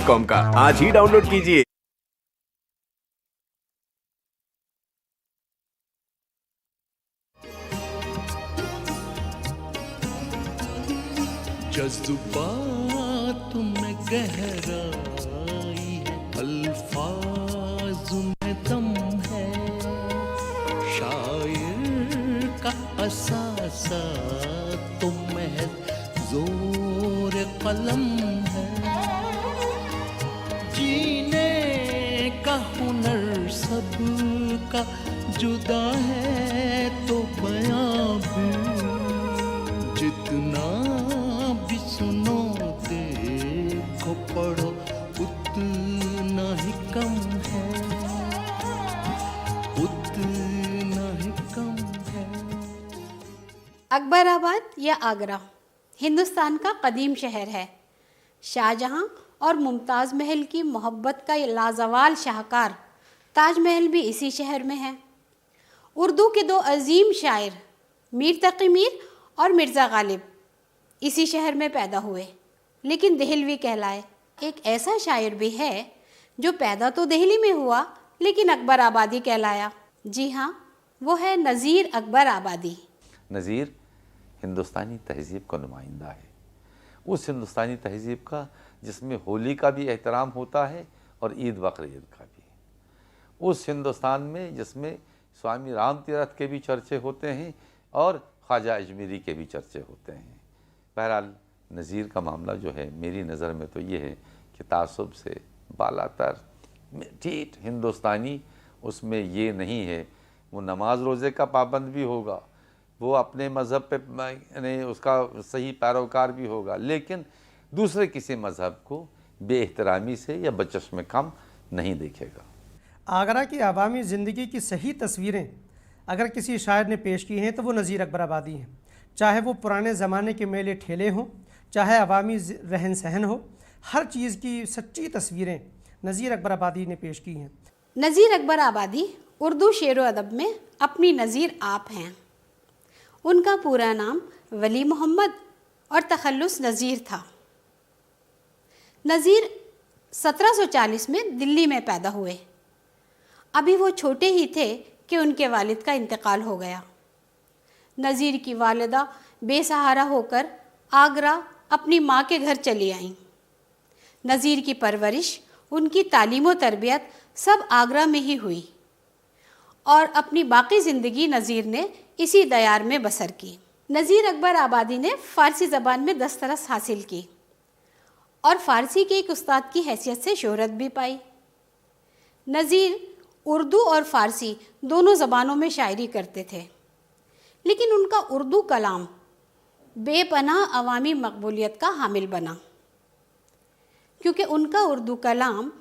nizir.com का आज ही download कीजिए। जज्बात में गहराई है, अल्फाज में दम है, शायर का असासा तो महज जोर कलम है, जीने का हुनर सबका जुदा है तो बयां भी जितना भी सुनो देखो पढ़ो उतना ही कम है, उतना ही कम है। अकबराबाद या आगरा हिंदुस्तान का कदीम शहर है। शाहजहां और मुमताज़ महल की मोहब्बत का लाजवाल शाहकार ताजमहल भी इसी शहर में है। उर्दू के दो अजीम शायर मीर तक़ी मीर और मिर्ज़ा गालिब इसी शहर में पैदा हुए, लेकिन देहलवी कहलाए। एक ऐसा शायर भी है जो पैदा तो दिल्ली में हुआ लेकिन अकबराबादी कहलाया। जी हाँ, वो है नज़ीर अकबर आबादी। नज़ीर हिंदुस्तानी तहज़ीब का नुमाइंदा है, उस हिंदुस्तानी तहज़ीब का जिसमें होली का भी एहतराम होता है और ईद बकर ईद का भी, उस हिंदुस्तान में जिसमें स्वामी राम तीरथ के भी चर्चे होते हैं और ख्वाजा अजमेरी के भी चर्चे होते हैं। बहरहाल नज़ीर का मामला जो है मेरी नज़र में तो ये है कि तासुब से बालातर ठीक हिंदुस्तानी, उसमें ये नहीं है वो नमाज रोज़े का पाबंद भी होगा, वो अपने मज़हब पे यानी उसका सही पैरोकार भी होगा, लेकिन दूसरे किसी मज़हब को बेएहतरामी से या बचस्म कम नहीं देखेगा। आगरा की आवामी ज़िंदगी की सही तस्वीरें अगर किसी शायर ने पेश की हैं तो वो नज़ीर अकबर आबादी हैं। चाहे वो पुराने ज़माने के मेले ठेले हों, चाहे अवामी रहन सहन हो, हर चीज़ की सच्ची तस्वीरें नज़ीर अकबर आबादी ने पेश की हैं। नज़ीर अकबर आबादी उर्दू शेर व अदब में अपनी नज़ीर आप हैं। उनका पूरा नाम वली मोहम्मद और तखल्लुस नज़ीर था। नज़ीर 1740 में दिल्ली में पैदा हुए। अभी वो छोटे ही थे कि उनके वालिद का इंतकाल हो गया। नज़ीर की वालिदा बेसहारा होकर आगरा अपनी माँ के घर चली आईं। नज़ीर की परवरिश, उनकी तालीम व तरबियत सब आगरा में ही हुई और अपनी बाकी ज़िंदगी नज़ीर ने इसी दयार में बसर की। नज़ीर अकबर आबादी ने फ़ारसी ज़बान में दस्तरस हासिल की और फ़ारसी के एक उस्ताद की हैसियत से शोहरत भी पाई। नज़ीर उर्दू और फ़ारसी दोनों ज़बानों में शायरी करते थे, लेकिन उनका उर्दू कलाम बेपनाह अवामी मकबूलियत का हामिल बना, क्योंकि उनका उर्दू कलाम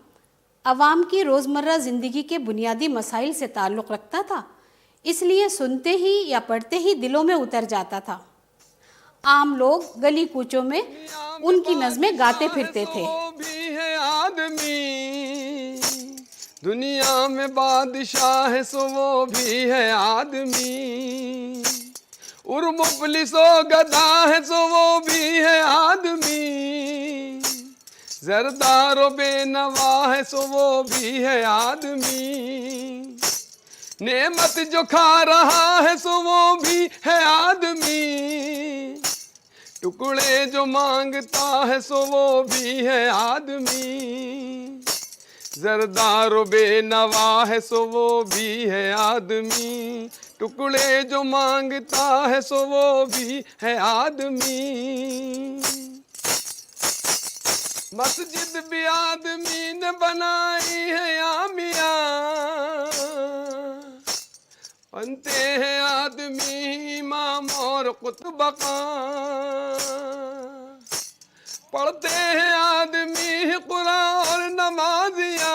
अवाम की रोज़मर्रा ज़िंदगी के बुनियादी मसाइल से ताल्लुक़ रखता था, इसलिए सुनते ही या पढ़ते ही दिलों में उतर जाता था। आम लोग गली कूचों में उनकी नज़में गाते फिरते थे। दुनिया में बादशाह है सो वो भी है आदमी, और मुफलिसो गदा है सो वो भी है आदमी, जरदारो बेनवा है सो वो भी है आदमी, नेमत जो खा रहा है सो वो भी है आदमी, टुकड़े जो मांगता है सो वो भी है आदमी, जरदारो बेनवा है सो वो भी है आदमी, टुकड़े जो मांगता है सो वो भी है आदमी। मस्जिद भी आदमी ने बनाई है आमिया, बनते हैं आदमी इमाम और कुतुबका, पढ़ते हैं आदमी कुरान और नमाजिया,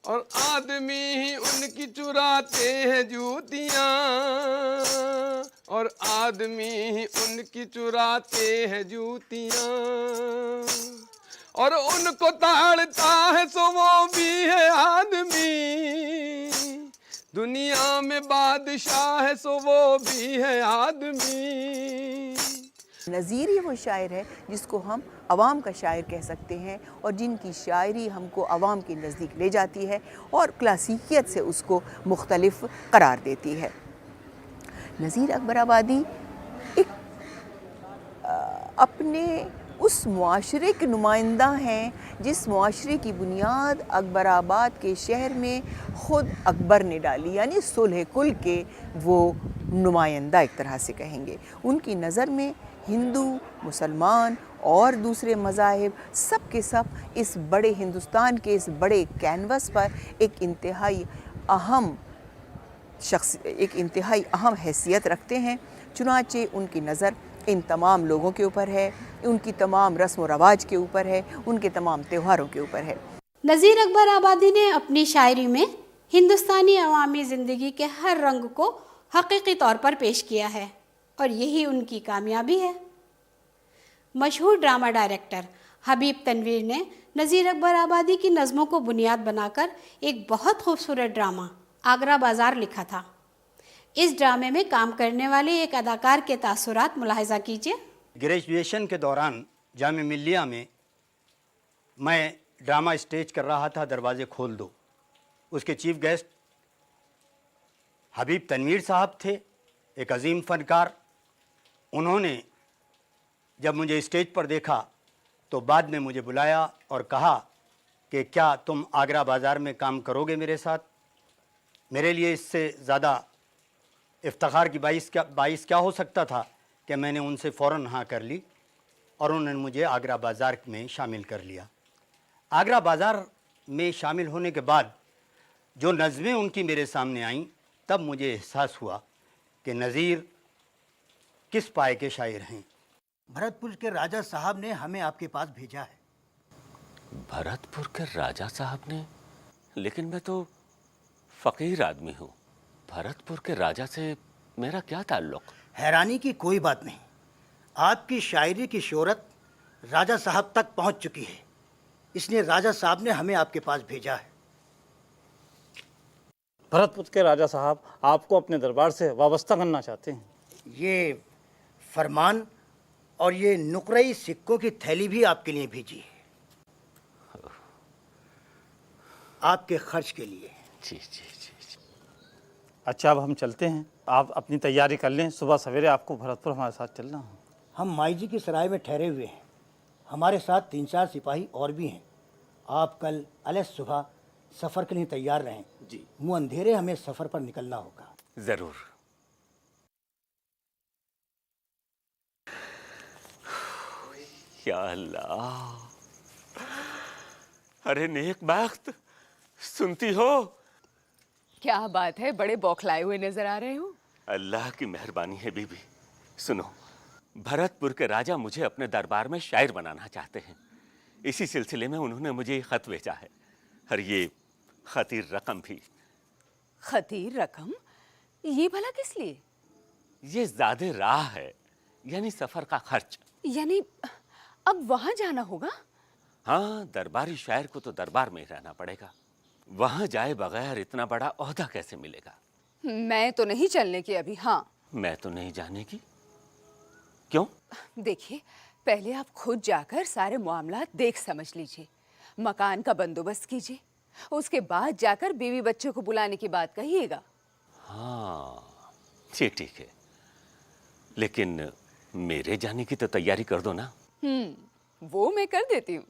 और आदमी ही उनकी चुराते हैं जूतियाँ, और आदमी ही उनकी चुराते हैं जूतियाँ, और उनको ताड़ता है सो वो भी है आदमी, दुनिया में बादशाह है सो वो भी है आदमी, नज़ीर ही वो शायर है जिसको हम अवाम का शायर कह सकते हैं और जिनकी शायरी हमको अवाम के नज़दीक ले जाती है और क्लासिकियत से उसको मुख्तलिफ करार देती है। नज़ीर अकबराबादी एक अपने उस मुआशरे के नुमाइंदा हैं जिस मुआशरे की बुनियाद अकबराबाद के शहर में ख़ुद अकबर ने डाली, यानी सुलह कुल के वो नुमाइंदा एक तरह से कहेंगे। उनकी नज़र में हिंदू, मुसलमान और दूसरे मज़ाहिब सब के सब इस बड़े हिंदुस्तान के इस बड़े कैनवस पर एक इंतहाई अहम हैसियत रखते हैं। चुनाचे उनकी नज़र इन तमाम लोगों के ऊपर है, उनकी तमाम रस्म व रवाज के ऊपर है, उनके तमाम त्योहारों के ऊपर है। नज़ीर अकबराबादी ने अपनी शायरी में हिंदुस्तानी अवामी ज़िंदगी के हर रंग को हकीकी तौर पर पेश किया है और यही उनकी कामयाबी है। मशहूर ड्रामा डायरेक्टर हबीब तनवीर ने नज़ीर अकबराबादी की नज़मों को बुनियाद बनाकर एक बहुत खूबसूरत ड्रामा आगरा बाज़ार लिखा था। इस ड्रामे में काम करने वाले एक अदाकार के तासुरात मुलाहिज़ा कीजिए। ग्रेजुएशन के दौरान जामिया मिल्लिया में मैं ड्रामा स्टेज कर रहा था, दरवाज़े खोल दो। उसके चीफ गेस्ट हबीब तनवीर साहब थे, एक अजीम फ़नकार। उन्होंने जब मुझे स्टेज पर देखा तो बाद में मुझे बुलाया और कहा कि क्या तुम आगरा बाज़ार में काम करोगे मेरे साथ। मेरे लिए इससे ज़्यादा इफ्तिखार की बाइस क्या हो सकता था कि मैंने उनसे फ़ौरन हाँ कर ली और उन्होंने मुझे आगरा बाज़ार में शामिल कर लिया। आगरा बाज़ार में शामिल होने के बाद जो नज़में उनकी मेरे सामने आईं, तब मुझे एहसास हुआ कि नज़ीर किस पाए के शायर हैं। भरतपुर के राजा साहब ने हमें आपके पास भेजा है। भरतपुर के राजा साहब ने? लेकिन मैं तो फकीर आदमी हूँ। भरतपुर के राजा से मेरा क्या ताल्लुक? हैरानी की कोई बात नहीं। आपकी शायरी की शोहरत राजा साहब तक पहुँच चुकी है, इसलिए राजा साहब ने हमें आपके पास भेजा है। भरतपुर के राजा साहब आपको अपने दरबार से वाबस्ता करना चाहते हैं। ये फरमान और ये नुकरई सिक्कों की थैली भी आपके लिए भेजी है, आपके खर्च के लिए। जी जी जी जी। अच्छा, अब हम चलते हैं, आप अपनी तैयारी कर लें। सुबह सवेरे आपको भरतपुर हमारे साथ चलना है। हम माई जी की सराय में ठहरे हुए हैं, हमारे साथ 3-4 सिपाही और भी हैं। आप कल अलग सुबह सफ़र के लिए तैयार रहें जी। मुँह अंधेरे हमें सफ़र पर निकलना होगा। जरूर। या अल्लाह, अरे नेक बख्त, सुनती हो? क्या बात है, बड़े बौखलाए हुए नजर आ रहे हो। अल्लाह की मेहरबानी है बीबी। सुनो, भरतपुर के राजा मुझे अपने दरबार में शायर बनाना चाहते हैं। इसी सिलसिले में उन्होंने मुझे ये खत भेजा है और ये खतीर रकम भी। खतीर रकम? ये भला किस लिए? ये ज़्यादा राह है, यानी सफ़र का खर्च। यानी अब वहां जाना होगा? हाँ, दरबारी शायर को तो दरबार में ही रहना पड़ेगा। वहां जाए बगैर इतना बड़ा ओहदा कैसे मिलेगा? मैं तो नहीं चलने की अभी। हाँ, मैं तो नहीं जाने की। क्यों? देखिए, पहले आप खुद जाकर सारे मामलात देख समझ लीजिए, मकान का बंदोबस्त कीजिए, उसके बाद जाकर बीवी बच्चों को बुलाने की बात कहिएगा। हाँ ठीक है, लेकिन मेरे जाने की तो तैयारी कर दो ना। वो मैं कर देती हूँ।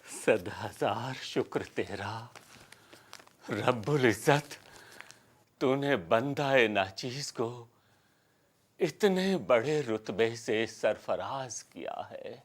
100,000 शुक्र तेरा रब्बुल इज्जत, तूने बंदाए नाचीज को इतने बड़े रुतबे से सरफराज किया है।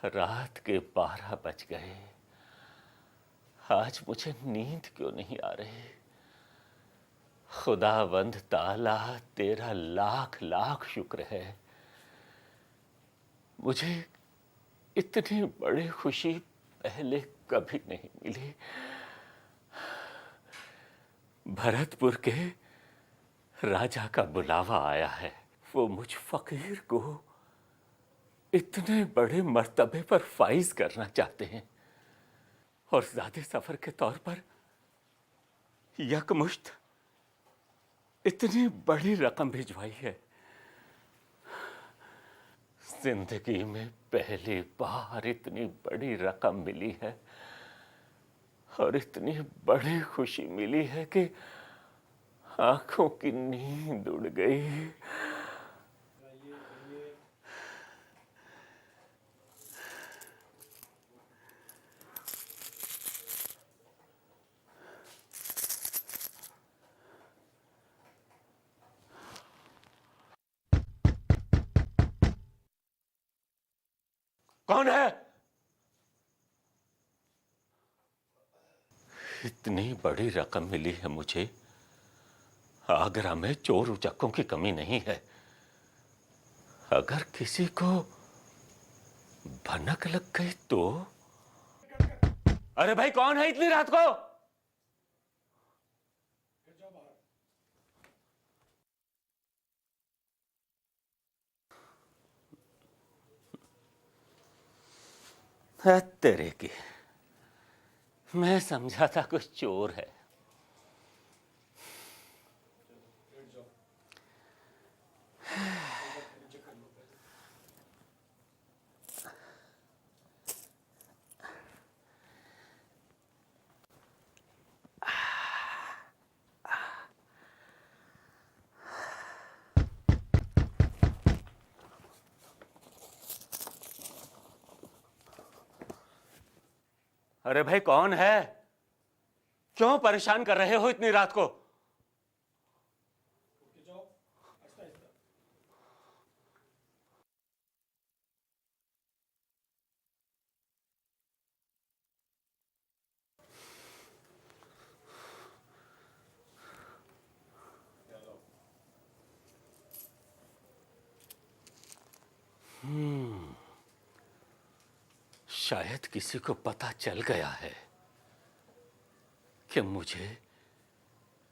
रात के 12 बज गए। आज मुझे नींद क्यों नहीं आ रही? खुदावंद ताला तेरा लाख लाख शुक्र है, मुझे इतनी बड़ी खुशी पहले कभी नहीं मिली। भरतपुर के राजा का बुलावा आया है। वो मुझ फकीर को इतने बड़े मर्तबे पर फाइज करना चाहते हैं और ज़्यादा सफर के तौर पर यकमुश्त इतनी बड़ी रकम भिजवाई है। जिंदगी में पहली बार इतनी बड़ी रकम मिली है और इतनी बड़ी खुशी मिली है कि आंखों की नींद उड़ गई। कौन है? इतनी बड़ी रकम मिली है मुझे। आगरा में चोर उचक्कों की कमी नहीं है। अगर किसी को भनक लग गई तो? अरे भाई, कौन है इतनी रात को? तेरे की, मैं समझा था कुछ चोर है। अरे भाई, कौन है? क्यों परेशान कर रहे हो इतनी रात को? शायद किसी को पता चल गया है कि मुझे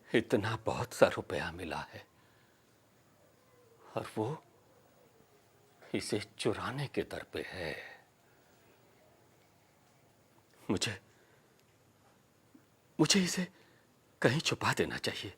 इतना बहुत सा रुपया मिला है और वो इसे चुराने के दर पे है। मुझे इसे कहीं छुपा देना चाहिए।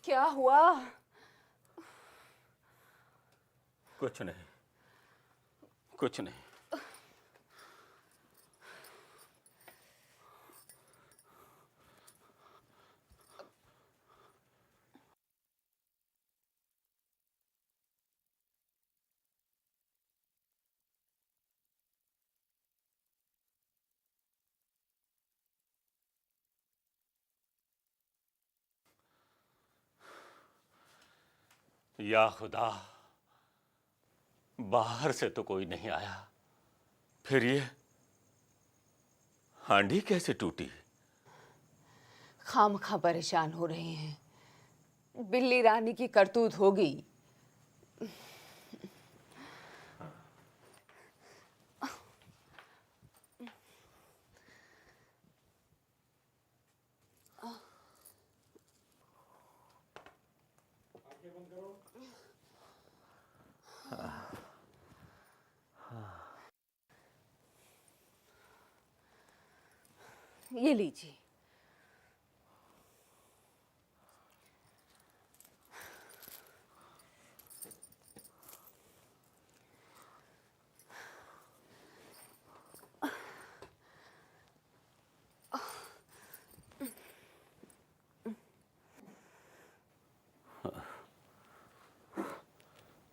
क्या हुआ? कुछ नहीं, कुछ नहीं। या खुदा, बाहर से तो कोई नहीं आया, फिर ये हांडी कैसे टूटी? खामखा परेशान हो रहे हैं, बिल्ली रानी की करतूत होगी। ये लीजिए।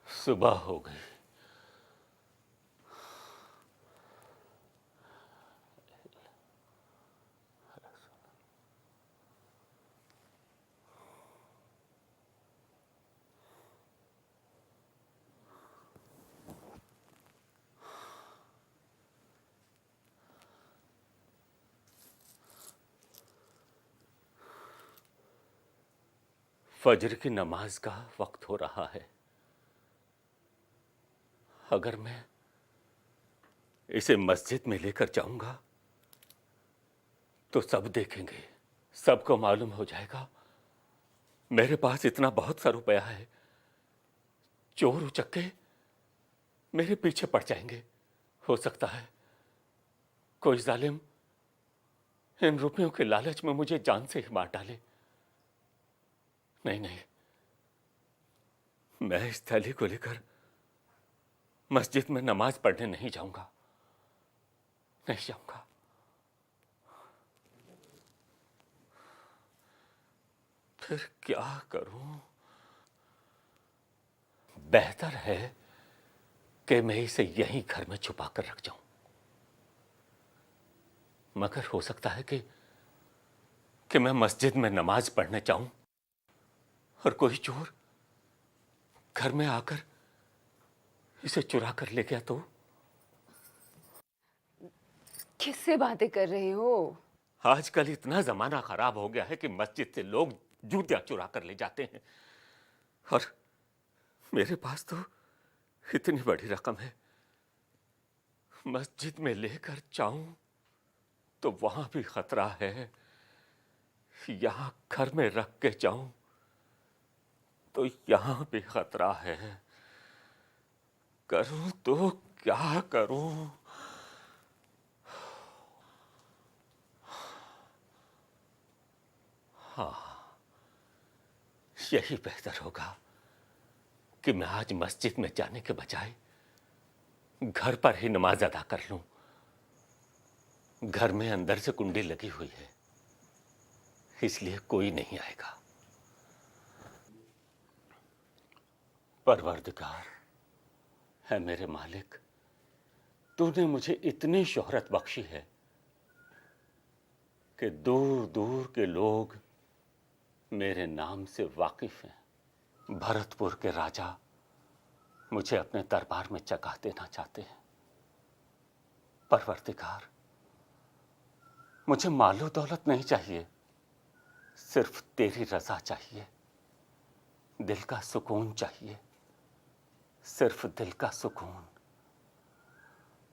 सुबह हो गई। फजर की नमाज का वक्त हो रहा है। अगर मैं इसे मस्जिद में लेकर जाऊंगा तो सब देखेंगे, सबको मालूम हो जाएगा मेरे पास इतना बहुत सा रुपया है। चोर उचक्के मेरे पीछे पड़ जाएंगे। हो सकता है कोई जालिम इन रुपयों के लालच में मुझे जान से ही मार डाले। नहीं नहीं, मैं इस थैली को लेकर मस्जिद में नमाज पढ़ने नहीं जाऊंगा, नहीं जाऊंगा। फिर क्या करूं? बेहतर है कि मैं इसे यहीं घर में छुपा कर रख जाऊं, मगर हो सकता है कि मैं मस्जिद में नमाज पढ़ने जाऊं और कोई चोर घर में आकर इसे चुरा कर ले गया तो? किससे बातें कर रहे हो? आजकल इतना जमाना खराब हो गया है कि मस्जिद से लोग जूतियां चुरा कर ले जाते हैं, और मेरे पास तो इतनी बड़ी रकम है। मस्जिद में लेकर जाऊं तो वहां भी खतरा है, यहां घर में रख के जाऊं तो यहां भी खतरा है। करूं तो क्या करूं? हाँ, यही बेहतर होगा कि मैं आज मस्जिद में जाने के बजाय घर पर ही नमाज अदा कर लूं। घर में अंदर से कुंडी लगी हुई है, इसलिए कोई नहीं आएगा। परवरदिगार है मेरे मालिक, तूने मुझे इतनी शोहरत बख्शी है कि दूर दूर के लोग मेरे नाम से वाकिफ हैं। भरतपुर के राजा मुझे अपने दरबार में जगह देना चाहते हैं। परवरदिगार, मुझे मालो दौलत नहीं चाहिए, सिर्फ तेरी रजा चाहिए। दिल का सुकून चाहिए, सिर्फ दिल का सुकून।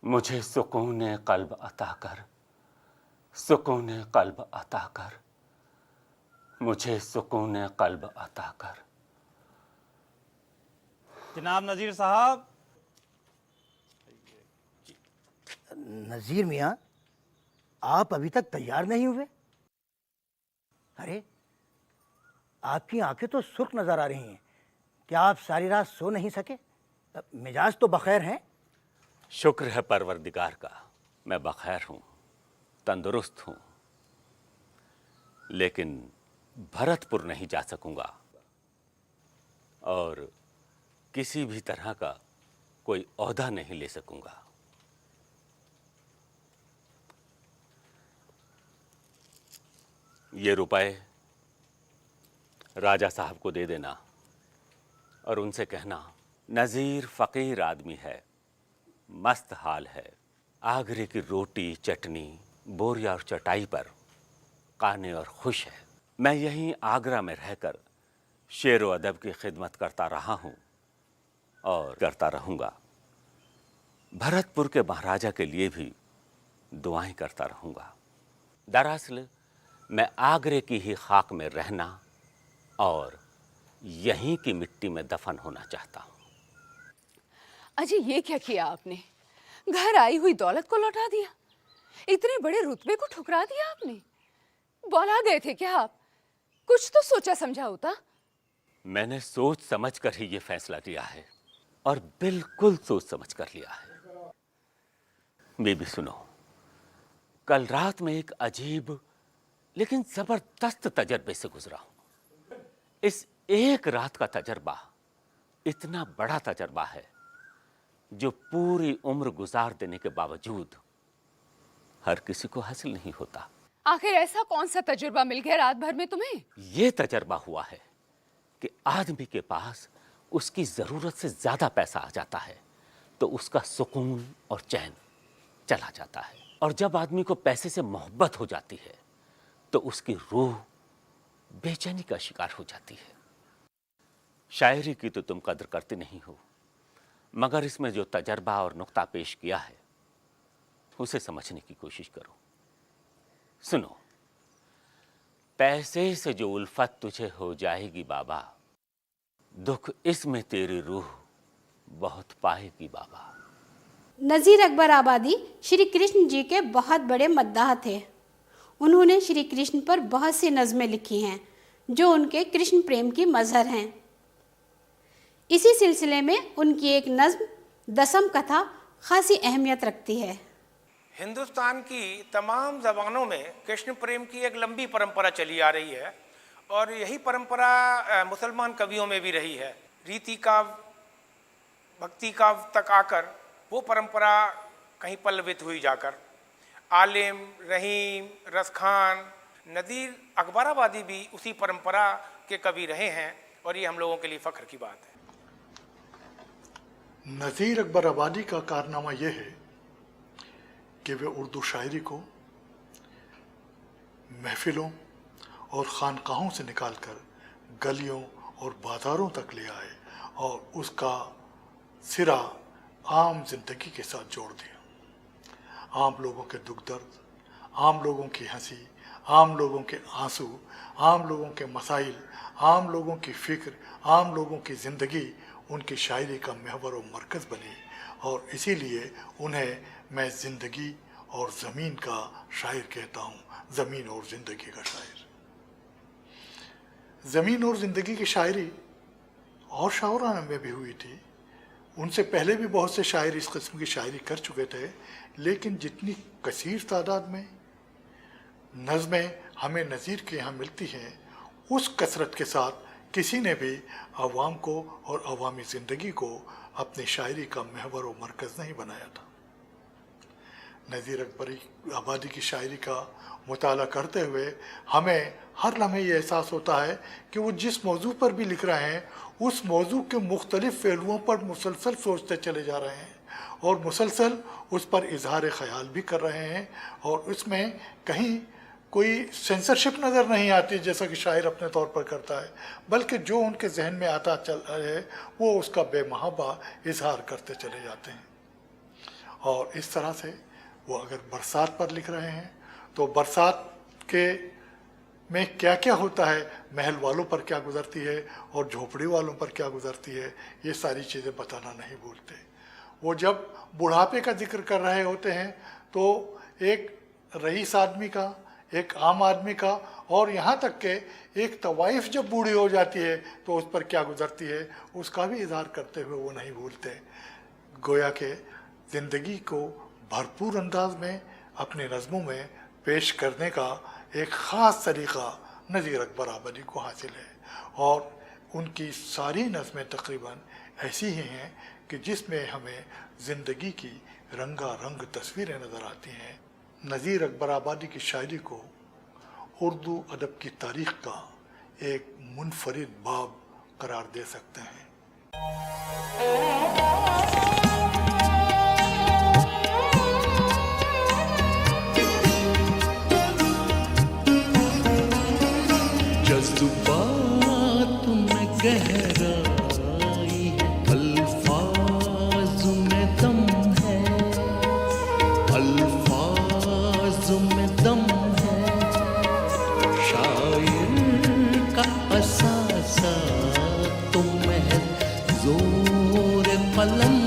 मुझे सुकून कल्ब अता कर, सुकून कल्ब अता कर, मुझे सुकून कल्ब अता कर। जनाब नज़ीर साहब। नज़ीर मियाँ, आप अभी तक तैयार नहीं हुए? अरे, आपकी आंखें तो सुर्ख नजर आ रही हैं। क्या आप सारी रात सो नहीं सके? मिजाज तो बखैर हैं? शुक्र है परवरदिगार का, मैं बखैर हूं, तंदुरुस्त हूं, लेकिन भरतपुर नहीं जा सकूंगा और किसी भी तरह का कोई ओहदा नहीं ले सकूंगा। ये रुपए राजा साहब को दे देना और उनसे कहना नज़ीर फ़कीर आदमी है, मस्त हाल है, आगरे की रोटी चटनी बोरिया और चटाई पर काने और खुश है। मैं यहीं आगरा में रहकर शेर व अदब की खिदमत करता रहा हूँ और करता रहूँगा। भरतपुर के महाराजा के लिए भी दुआएं करता रहूँगा। दरअसल मैं आगरे की ही खाक में रहना और यहीं की मिट्टी में दफन होना चाहता हूँ। अजय, ये क्या किया आपने? घर आई हुई दौलत को लौटा दिया, इतने बड़े रुतबे को ठुकरा दिया आपने। बौला गए थे क्या आप? कुछ तो सोचा समझा होता। मैंने सोच समझ कर ही ये फैसला लिया है और बिल्कुल सोच समझ कर लिया है। बीबी सुनो, कल रात में एक अजीब लेकिन जबरदस्त तजर्बे से गुजरा हूं। इस एक रात का तजर्बा इतना बड़ा तजर्बा है जो पूरी उम्र गुजार देने के बावजूद हर किसी को हासिल नहीं होता। आखिर ऐसा कौन सा तजुर्बा मिल गया रात भर में तुम्हें? ये तजर्बा हुआ है कि आदमी के पास उसकी जरूरत से ज्यादा पैसा आ जाता है तो उसका सुकून और चैन चला जाता है, और जब आदमी को पैसे से मोहब्बत हो जाती है तो उसकी रूह बेचैनी का शिकार हो जाती है। शायरी की तो तुम कदर करते नहीं हो, मगर इसमें जो तजर्बा और नुक्ता पेश किया है उसे समझने की कोशिश करो। सुनो, पैसे से जो उल्फत तुझे हो जाएगी बाबा, दुख इसमें तेरी रूह बहुत पाएगी बाबा। नज़ीर अकबर आबादी श्री कृष्ण जी के बहुत बड़े मद्दाह थे। उन्होंने श्री कृष्ण पर बहुत सी नज़में लिखी हैं जो उनके कृष्ण प्रेम की मजहर हैं। इसी सिलसिले में उनकी एक नज़्म दसम कथा खासी अहमियत रखती है। हिंदुस्तान की तमाम ज़बानों में कृष्ण प्रेम की एक लंबी परंपरा चली आ रही है और यही परंपरा मुसलमान कवियों में भी रही है। रीति काव्य, भक्ति काव्य तक आकर वो परंपरा कहीं पल्लवित हुई जाकर आलिम, रहीम, रसखान, नज़ीर अकबराबादी भी उसी परंपरा के कवि रहे हैं और ये हम लोगों के लिए फ़ख्र की बात है। नज़ीर अकबराबादी का कारनामा यह है कि वे उर्दू शायरी को महफिलों और खानकाहों से निकालकर गलियों और बाज़ारों तक ले आए और उसका सिरा आम जिंदगी के साथ जोड़ दिया। आम लोगों के दुख दर्द, आम लोगों की हंसी, आम लोगों के आंसू, आम लोगों के मसाइल, आम लोगों की फ़िक्र, आम लोगों की ज़िंदगी उनकी शायरी का महवर और मरकज़ बनी और इसीलिए उन्हें मैं ज़िंदगी और ज़मीन का शायर कहता हूँ, ज़मीन और ज़िंदगी का शायर। ज़मीन और ज़िंदगी की शायरी और शायराना में भी हुई थी। उनसे पहले भी बहुत से शायर इस किस्म की शायरी कर चुके थे, लेकिन जितनी कसीर तादाद में नज़में हमें नज़ीर के यहाँ मिलती हैं, उस कसरत के साथ किसी ने भी अवाम को और अवामी ज़िंदगी को अपनी शायरी का महवर और मरकज़ नहीं बनाया था। नज़ीर अकबर आबादी की शायरी का मुताला करते हुए हमें हर लम्हे ये एहसास होता है कि वो जिस मौजू पर भी लिख रहे हैं उस मौजू के मुख्तलिफ़ पहलुओं पर मुसलसल सोचते चले जा रहे हैं और मुसलसल उस पर इजहार ख़याल भी कर रहे हैं और उसमें कहीं कोई सेंसरशिप नज़र नहीं आती जैसा कि शायर अपने तौर पर करता है, बल्कि जो उनके जहन में आता चल रहा है वो उसका बेमहाबा इजहार करते चले जाते हैं। और इस तरह से वो अगर बरसात पर लिख रहे हैं तो बरसात के में क्या क्या होता है, महल वालों पर क्या गुज़रती है और झोपड़ी वालों पर क्या गुज़रती है, ये सारी चीज़ें बताना नहीं भूलते। वो जब बुढ़ापे का जिक्र कर रहे होते हैं तो एक रईस आदमी का, एक आम आदमी का और यहाँ तक के एक तवाइफ जब बूढ़ी हो जाती है तो उस पर क्या गुज़रती है उसका भी इज़हार करते हुए वो नहीं भूलते। गोया के ज़िंदगी को भरपूर अंदाज में अपनी नज़मों में पेश करने का एक ख़ास तरीक़ा नज़ीर अकबर आबादी को हासिल है, और उनकी सारी नज़में तकरीबन ऐसी ही हैं कि जिसमें हमें ज़िंदगी की रंगारंग तस्वीरें नज़र आती हैं। नज़ीर अकबर आबादी की शायरी को उर्दू अदब की तारीख़ का एक मुनफरिद बाब करार दे सकते हैं। जज्बात में गहराई है, अल्फाज में दम है, अल्फाज में दम है, शायर का असासा तुम है, जोर कलम